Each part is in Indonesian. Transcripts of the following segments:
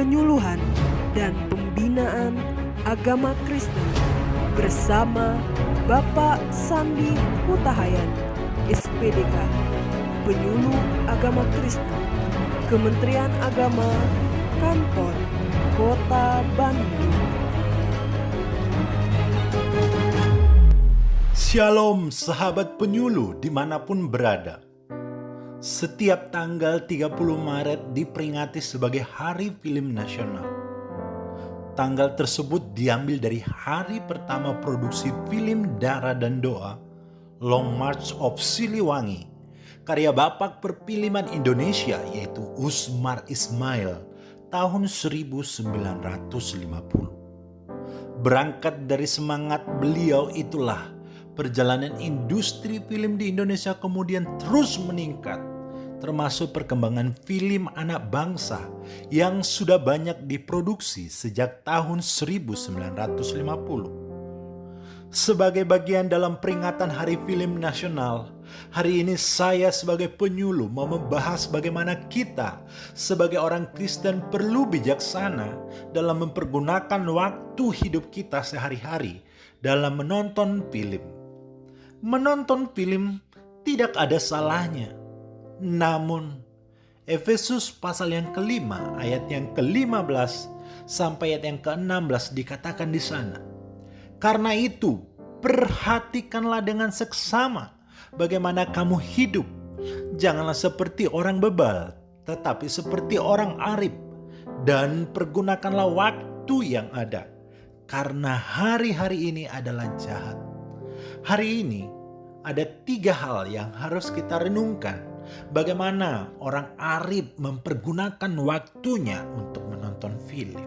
penyuluhan dan pembinaan agama Kristen bersama Bapak Sandi Hutahayan, SPDK, Penyuluh Agama Kristen, Kementerian Agama, Kantor Kota Bandung. Shalom sahabat penyuluh dimanapun berada. Setiap tanggal 30 Maret diperingati sebagai Hari Film Nasional. Tanggal tersebut diambil dari hari pertama produksi film Darah dan Doa, Long March of Siliwangi, karya Bapak Perfilman Indonesia yaitu Usmar Ismail tahun 1950. Berangkat dari semangat beliau itulah perjalanan industri film di Indonesia kemudian terus meningkat, termasuk perkembangan film anak bangsa yang sudah banyak diproduksi sejak tahun 1950. Sebagai bagian dalam peringatan Hari Film Nasional, hari ini saya sebagai penyuluh mau membahas bagaimana kita sebagai orang Kristen perlu bijaksana dalam mempergunakan waktu hidup kita sehari-hari dalam menonton film. Menonton film tidak ada salahnya. Namun, Efesus pasal yang kelima ayat yang ke-15 sampai ayat yang ke-16 dikatakan di sana. Karena itu, perhatikanlah dengan seksama bagaimana kamu hidup. Janganlah seperti orang bebal, tetapi seperti orang arif. Dan pergunakanlah waktu yang ada, karena hari-hari ini adalah jahat. Hari ini ada 3 hal yang harus kita renungkan. Bagaimana orang arif mempergunakan waktunya untuk menonton film.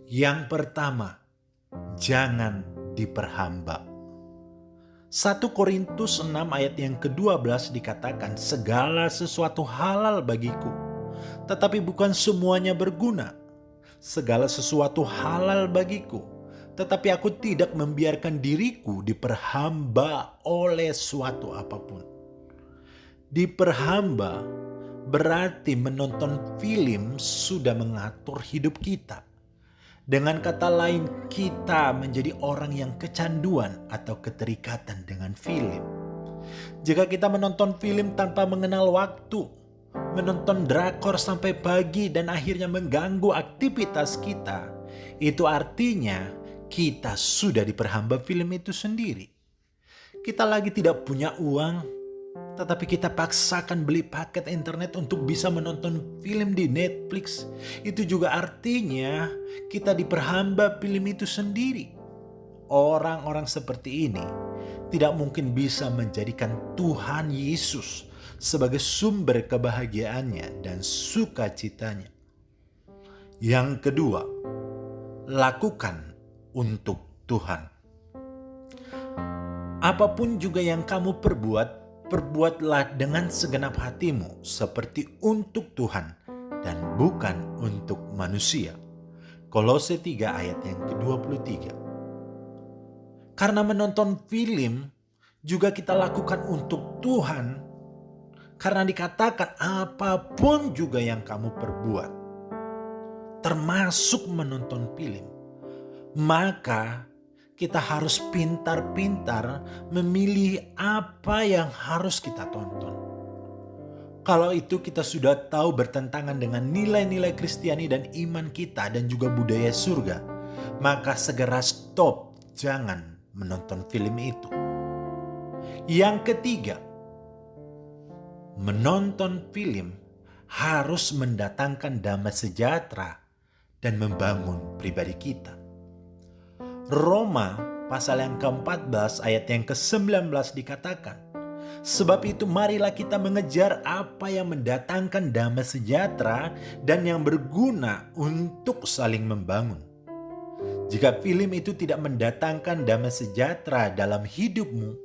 Yang pertama, jangan diperhamba. 1 Korintus 6 ayat yang ke-12 dikatakan, segala sesuatu halal bagiku, tetapi bukan semuanya berguna. Segala sesuatu halal bagiku, tetapi aku tidak membiarkan diriku diperhamba oleh suatu apapun. Diperhamba berarti menonton film sudah mengatur hidup kita. Dengan kata lain, kita menjadi orang yang kecanduan atau keterikatan dengan film. Jika kita menonton film tanpa mengenal waktu, menonton drakor sampai pagi dan akhirnya mengganggu aktivitas kita, itu artinya kita sudah diperhamba film itu sendiri. Kita lagi tidak punya uang, tetapi kita paksakan beli paket internet untuk bisa menonton film di Netflix. Itu juga artinya kita diperhamba film itu sendiri. Orang-orang seperti ini tidak mungkin bisa menjadikan Tuhan Yesus sebagai sumber kebahagiaannya dan sukacitanya. Yang kedua, lakukan untuk Tuhan. Apapun juga yang kamu perbuatlah dengan segenap hatimu seperti untuk Tuhan dan bukan untuk manusia. Kolose 3 ayat yang ke-23. Karena menonton film juga kita lakukan untuk Tuhan, karena dikatakan apapun juga yang kamu perbuat, termasuk menonton film, maka kita harus pintar-pintar memilih apa yang harus kita tonton. Kalau itu kita sudah tahu bertentangan dengan nilai-nilai Kristiani dan iman kita dan juga budaya surga, maka segera stop, jangan menonton film itu. Yang ketiga, menonton film harus mendatangkan damai sejahtera dan membangun pribadi kita. Roma pasal yang ke-14 ayat yang ke-19 dikatakan, sebab itu marilah kita mengejar apa yang mendatangkan damai sejahtera dan yang berguna untuk saling membangun. Jika film itu tidak mendatangkan damai sejahtera dalam hidupmu,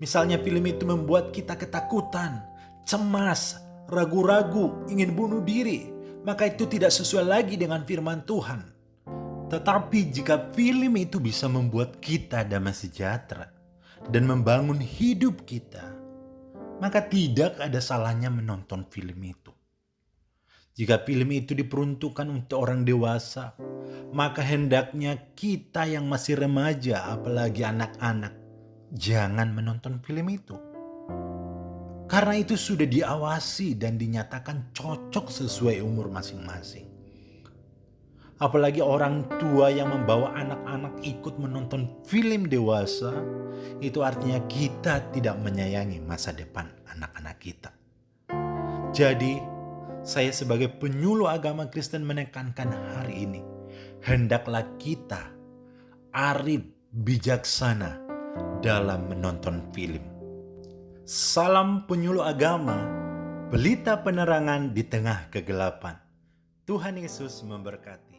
misalnya film itu membuat kita ketakutan, cemas, ragu-ragu, ingin bunuh diri, maka itu tidak sesuai lagi dengan firman Tuhan. Tetapi jika film itu bisa membuat kita damai sejahtera dan membangun hidup kita, maka tidak ada salahnya menonton film itu. Jika film itu diperuntukkan untuk orang dewasa, maka hendaknya kita yang masih remaja, apalagi anak-anak, jangan menonton film itu. Karena itu sudah diawasi dan dinyatakan cocok sesuai umur masing-masing. Apalagi orang tua yang membawa anak-anak ikut menonton film dewasa, itu artinya kita tidak menyayangi masa depan anak-anak kita. Jadi, saya sebagai penyuluh agama Kristen menekankan hari ini, hendaklah kita arif bijaksana dalam menonton film. Salam penyuluh agama, pelita penerangan di tengah kegelapan. Tuhan Yesus memberkati.